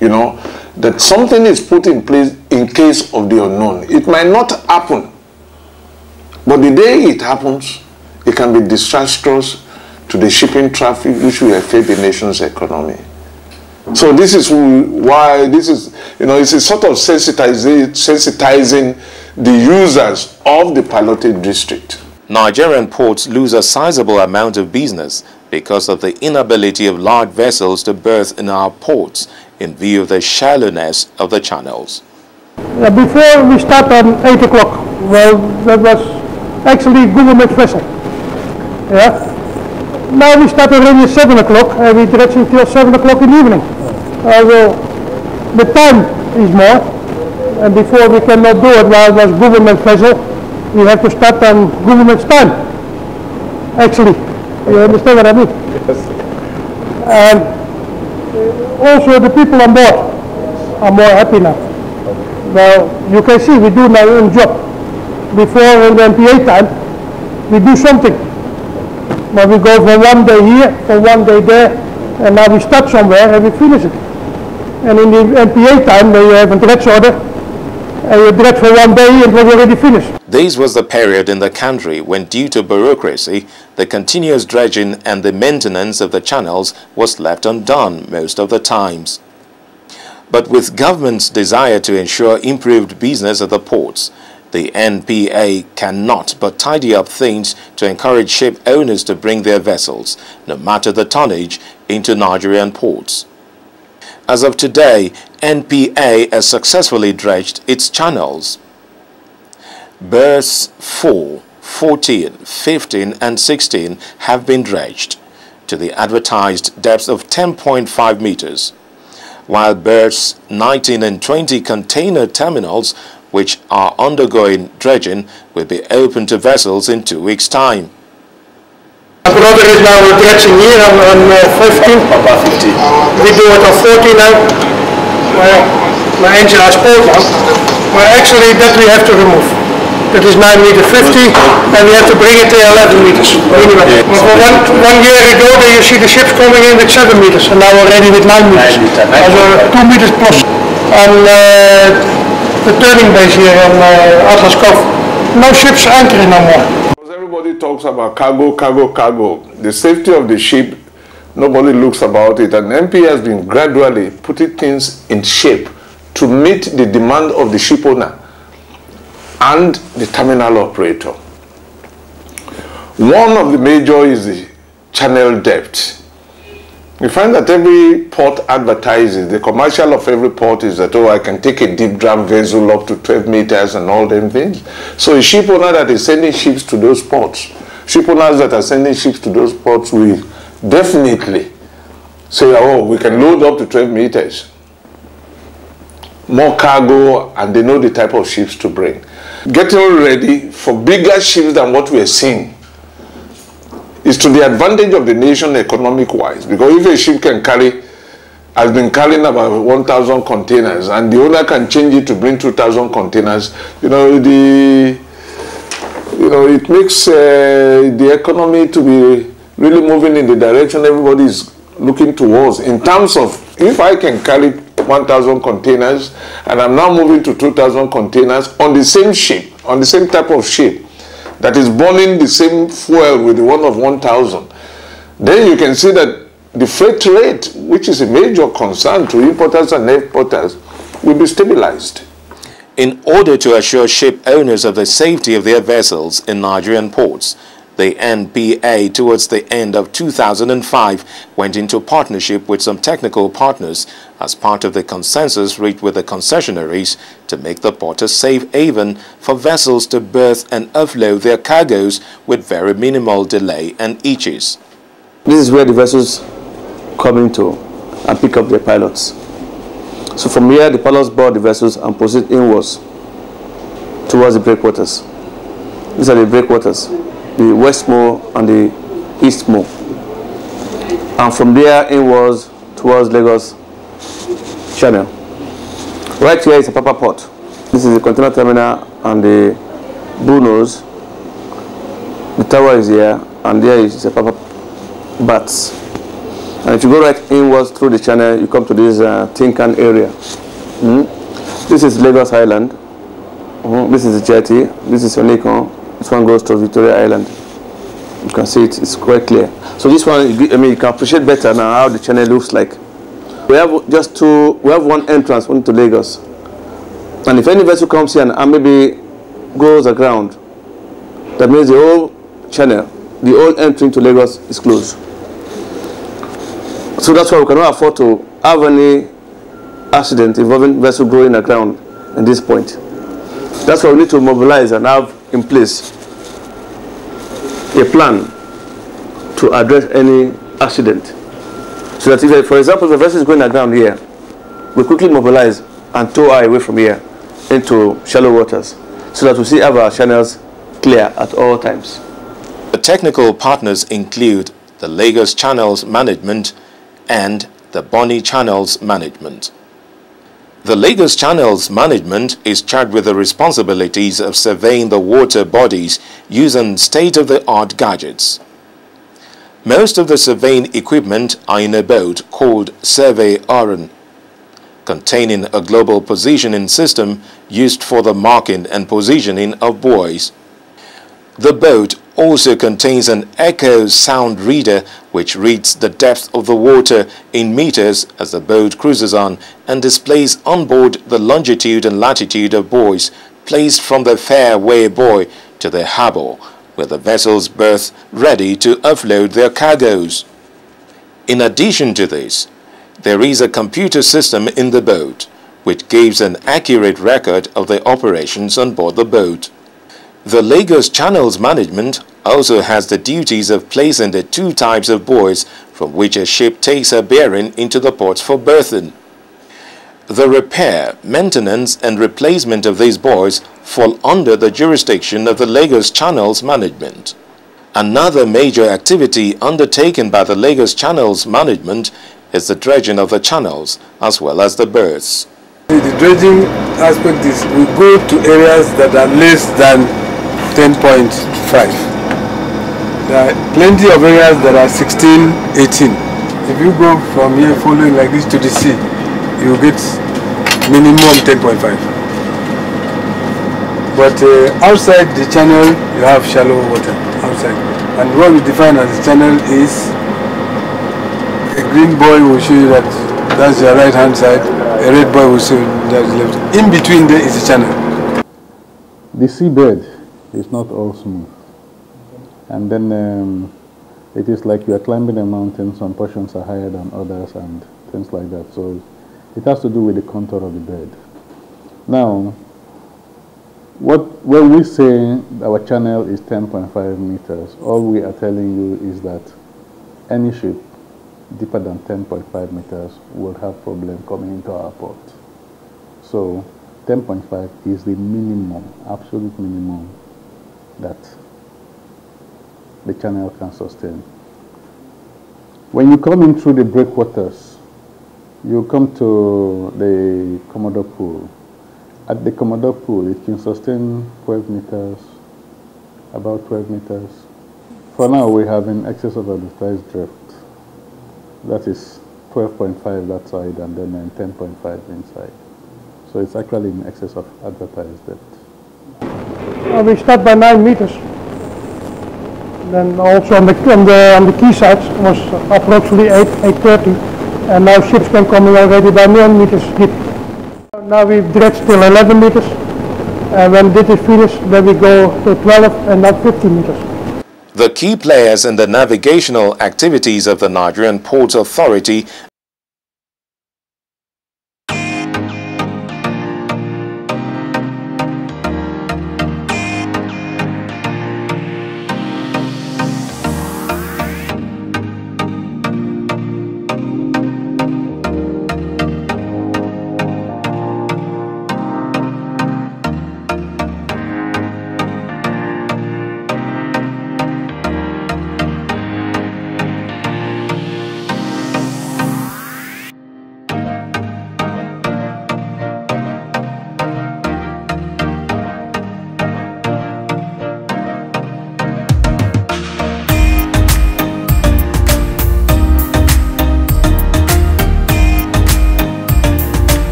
you know, that something is put in place in case of the unknown. It might not happen, but the day it happens, it can be disastrous to the shipping traffic, which will affect the nation's economy. So this is why this is, you know, it's a sort of sensitizing the users of the piloted district. Nigerian ports lose a sizable amount of business because of the inability of large vessels to berth in our ports in view of the shallowness of the channels. Before we start on 8 o'clock, well, that was actually government vessel. Yeah. Now we start already at 7 o'clock and we dredge until 7 o'clock in the evening. Well, the time is more, and before we cannot do it while it was government vessel, we have to start on government's time. Actually, you understand what I mean? Yes. And also the people on board are more happy now. Well, you can see we do my own job. Before in the MPA time, we do something. But we go for one day here, for one day there, and now we start somewhere and we finish it. And in the MPA time, where you have a dredge order, and you dredge for one day, it was already finished. This was the period in the country when, due to bureaucracy, the continuous dredging and the maintenance of the channels was left undone most of the times. But with government's desire to ensure improved business at the ports, the NPA cannot but tidy up things to encourage ship owners to bring their vessels, no matter the tonnage, into Nigerian ports. As of today, NPA has successfully dredged its channels. Berths 4, 14, 15 and 16 have been dredged to the advertised depth of 10.5 meters, while berths 19 and 20 container terminals, which are undergoing dredging, will be open to vessels in 2 weeks' time. My brother is now dredging here on 15. We do it on 14 now. My engine has spoiled now. But actually that we have to remove. That is 9 meter 50 and we have to bring it to 11 meters. Anyway. For one year ago there you see the ships coming in with 7 meters and now already with 9 meters. Also 2 meters plus. On the turning base here on Atlas Cove. No ships anchoring no more. Everybody talks about cargo, cargo, cargo. The safety of the ship, nobody looks about it. And MP has been gradually putting things in shape to meet the demand of the ship owner and the terminal operator. One of the major is the channel depth. You find that every port advertises, the commercial of every port is that, oh, I can take a deep draft vessel up to 12 meters and all them things. So a ship owner that is sending ships to those ports, ship owners that are sending ships to those ports will definitely say, oh, we can load up to 12 meters. More cargo, and they know the type of ships to bring. Getting ready for bigger ships than what we are seeing is to the advantage of the nation economic-wise, because if a ship has been carrying about 1,000 containers and the owner can change it to bring 2,000 containers, it makes the economy to be really moving in the direction everybody is looking towards. In terms of, if I can carry 1,000 containers and I'm now moving to 2,000 containers on the same ship, on the same type of ship, that is burning the same fuel with the one of 1,000, then you can see that the freight rate, which is a major concern to importers and exporters, will be stabilized. In order to assure ship owners of the safety of their vessels in Nigerian ports, the NPA towards the end of 2005 went into partnership with some technical partners as part of the consensus reached with the concessionaries to make the port a safe haven for vessels to berth and offload their cargoes with very minimal delay and hitches. This is where the vessels come into and pick up their pilots. So from here, the pilots board the vessels and proceed inwards towards the breakwaters. These are the breakwaters, the Westmoor and the Eastmoor. And from there inwards towards Lagos Channel. Right here is a Papa Port. This is the container terminal and the Bruno's. The tower is here, and there is a Papa Bats. And if you go right inwards through the channel, you come to this Tinkan area. This is Lagos Island. This is the jetty. This is Onikon. This one goes to Victoria Island. You can see it's quite clear. So this one, I mean, you can appreciate better now how the channel looks like. We have one entrance into Lagos. And if any vessel comes here and maybe goes aground, that means the whole channel, the whole entry to Lagos is closed. So that's why we cannot afford to have any accident involving vessel going aground at this point. That's why we need to mobilize and have in place a plan to address any accident. So that if, for example, if a vessel is going aground here, we quickly mobilize and tow her away from here into shallow waters so that we see our channels clear at all times. The technical partners include the Lagos Channels Management and the Bonny Channels Management. The Lagos Channels Management is charged with the responsibilities of surveying the water bodies using state-of-the-art gadgets. Most of the surveying equipment are in a boat called Survey Oran, containing a global positioning system used for the marking and positioning of buoys. The boat also contains an echo sound reader which reads the depth of the water in meters as the boat cruises on and displays on board the longitude and latitude of buoys placed from the fairway buoy to the harbour, where the vessels berth ready to offload their cargoes. In addition to this, there is a computer system in the boat which gives an accurate record of the operations on board the boat. The Lagos Channels Management also has the duties of placing the two types of buoys from which a ship takes her bearing into the ports for berthing. The repair, maintenance and replacement of these buoys fall under the jurisdiction of the Lagos Channels Management. Another major activity undertaken by the Lagos Channels Management is the dredging of the channels as well as the berths. The dredging aspect is we go to areas that are less than 10.5. There are plenty of areas that are 16, 18. If you go from here following like this to the sea, you get minimum 10.5. But outside the channel, you have shallow water outside. And what we define as the channel is a green buoy will show you that that's your right hand side, a red buoy will show you that's left. In between there is a channel. The seabed is not all smooth, and then it is like you are climbing a mountain. Some portions are higher than others and things like that, so it has to do with the contour of the bed. Now, when we say our channel is 10.5 meters, all we are telling you is that any ship deeper than 10.5 meters will have problem coming into our port. So 10.5 is the minimum, absolute minimum that the channel can sustain. When you come in through the breakwaters, you come to the Commodore Pool. At the Commodore Pool, it can sustain 12 meters, about 12 meters. For now, we have in excess of advertised drift. That is 12.5 that side and then 10.5 inside. So it's actually in excess of advertised depth. We start by 9 meters. Then also on the quay side was approximately 8:30, and now ships can come in already by 9 meters deep. Now we've dredged till 11 meters, and when this is finished, then we go to 12 and now 15 meters. The key players in the navigational activities of the Nigerian Ports Authority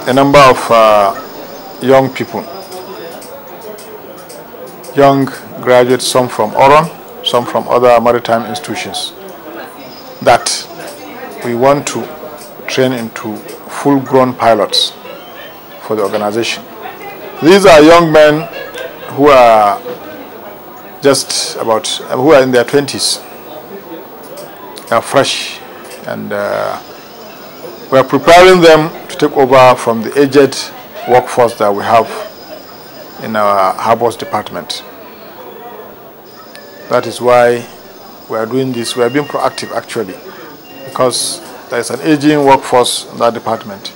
a number of young people, young graduates, some from Oron, some from other maritime institutions, that we want to train into full-grown pilots for the organization. These are young men who are who are in their 20s. They are fresh, and we are preparing them to take over from the aged workforce that we have in our harbors department. That is why we are doing this. We are being proactive, actually, because there is an aging workforce in that department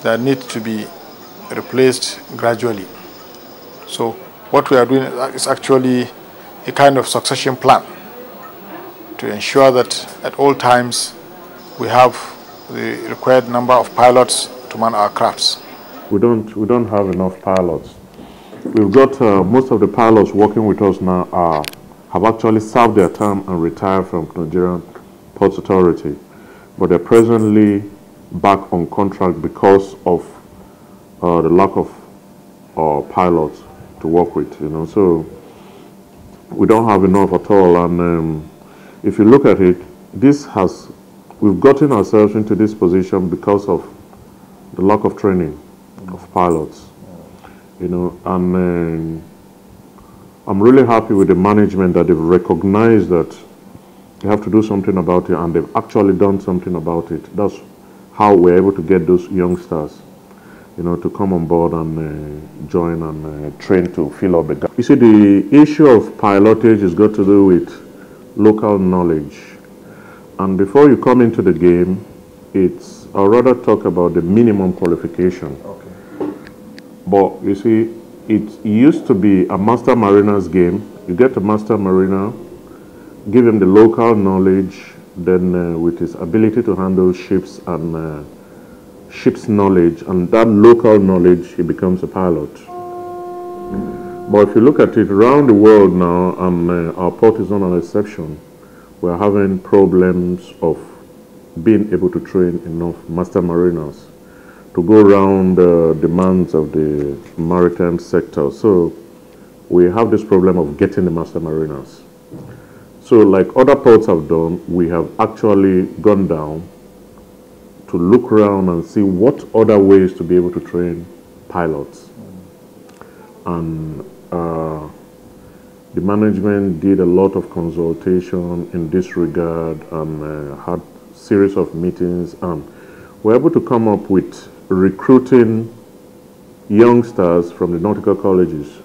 that needs to be replaced gradually. So what we are doing is actually a kind of succession plan to ensure that at all times we have the required number of pilots to man our crafts. We don't have enough pilots. We've got most of the pilots working with us now have actually served their term and retired from Nigerian Ports Authority, but they're presently back on contract because of the lack of pilots to work with, so we don't have enough at all. And if you look at it, we've gotten ourselves into this position because of the lack of training of pilots, and I'm really happy with the management that they've recognized that they have to do something about it, and they've actually done something about it. That's how we're able to get those youngsters, to come on board and join and train to fill up the gap. You see, the issue of pilotage has got to do with local knowledge. And before you come into the game, I'd rather talk about the minimum qualification. Okay. But you see, it used to be a master mariner's game. You get a master mariner, give him the local knowledge, then with his ability to handle ships and ship's knowledge and that local knowledge, he becomes a pilot. But if you look at it around the world now, and our port is not an exception, we're having problems of being able to train enough master mariners to go around the demands of the maritime sector. So we have this problem of getting the master mariners. So like other ports have done, we have actually gone down to look around and see what other ways to be able to train pilots. And the management did a lot of consultation in this regard and had a series of meetings, and we're able to come up with recruiting youngsters from the nautical colleges,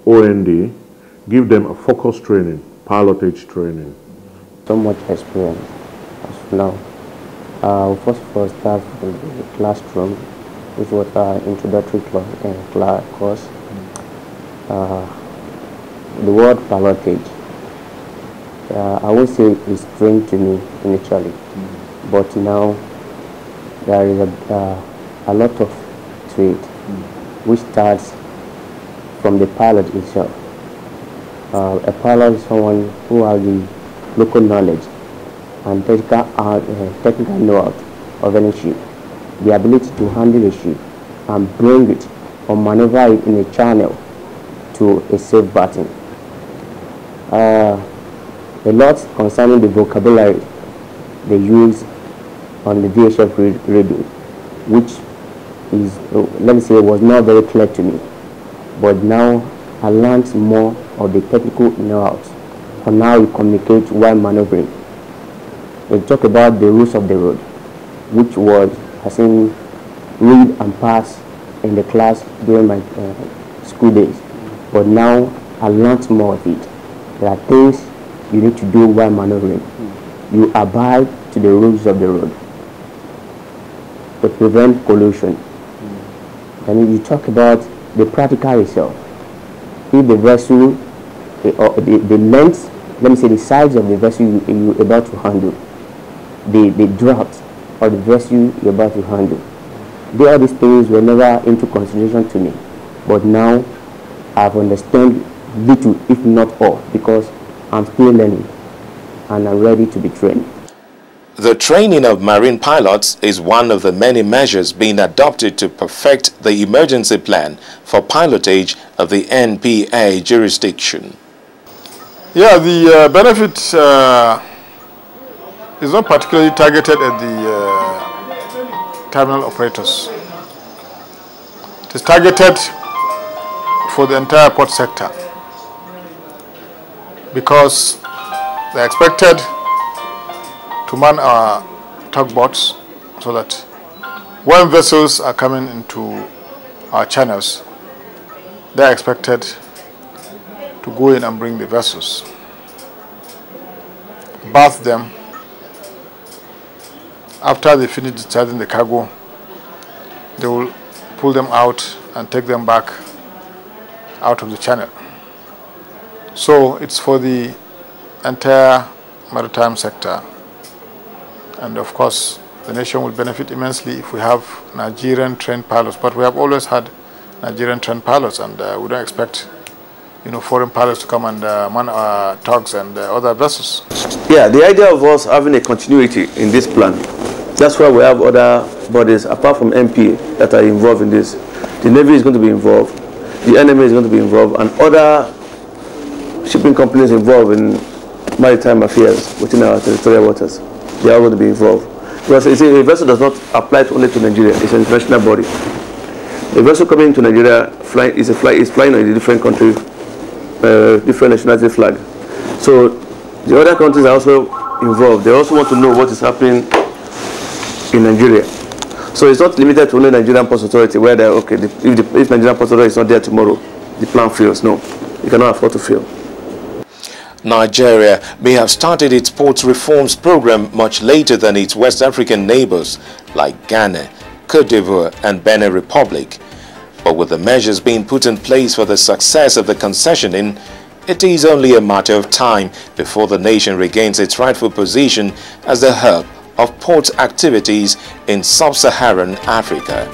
OND, give them a focused training, pilotage training. So much experience as of now. First of all, start from the classroom, which was our introductory course. The word pilotage, I would say it's strange to me initially, but now there is a lot of trade, which starts from the pilot itself. A pilot is someone who has the local knowledge and technical know-how of any ship, the ability to handle a ship and bring it or maneuver it in a channel to a safe berthing. A lot concerning the vocabulary they use on the VHF radio, which is, let me say, was not very clear to me. But now I learned more of the technical know-how on how you communicate while maneuvering. We talk about the rules of the road, which was, as in, read and pass in the class during my school days. But now I learned more of it. There are things you need to do while maneuvering. You abide to the rules of the road to prevent collision. And you talk about the practical itself. If the vessel, the length, let me say the size of the vessel you're about to handle, the draft of the vessel you're about to handle, all these things were never into consideration to me. But now I've understood little, if not all, because I'm still learning and I'm ready to be trained. The training of marine pilots is one of the many measures being adopted to perfect the emergency plan for pilotage of the NPA jurisdiction. Yeah, the benefit is not particularly targeted at the terminal operators. It is targeted for the entire port sector because they are expected to man our tugboats so that when vessels are coming into our channels, they are expected to go in and bring the vessels, bath them. After they finish discharging the cargo, they will pull them out and take them back out of the channel. So it's for the entire maritime sector, and of course the nation will benefit immensely if we have Nigerian trained pilots. But we have always had Nigerian trained pilots, and we don't expect foreign pilots to come and man our tugs and other vessels. Yeah, the idea of us having a continuity in this plan, that's why we have other bodies apart from MPA that are involved in this. The Navy is going to be involved, the NMA is going to be involved, and other shipping companies involved in maritime affairs within our territorial waters. They are all going to be involved. Because a vessel does not apply only to Nigeria, it's an international body. A vessel coming into Nigeria is flying on a different country, different nationality flag. So the other countries are also involved. They also want to know what is happening in Nigeria. So it's not limited to only Nigerian Port Authority, where they're okay, if Nigerian Port Authority is not there tomorrow, the plan fails. No, you cannot afford to fail. Nigeria may have started its port reforms program much later than its West African neighbors like Ghana, Cote d'Ivoire and Benin Republic. But with the measures being put in place for the success of the concessioning, it is only a matter of time before the nation regains its rightful position as the hub of port activities in sub-Saharan Africa.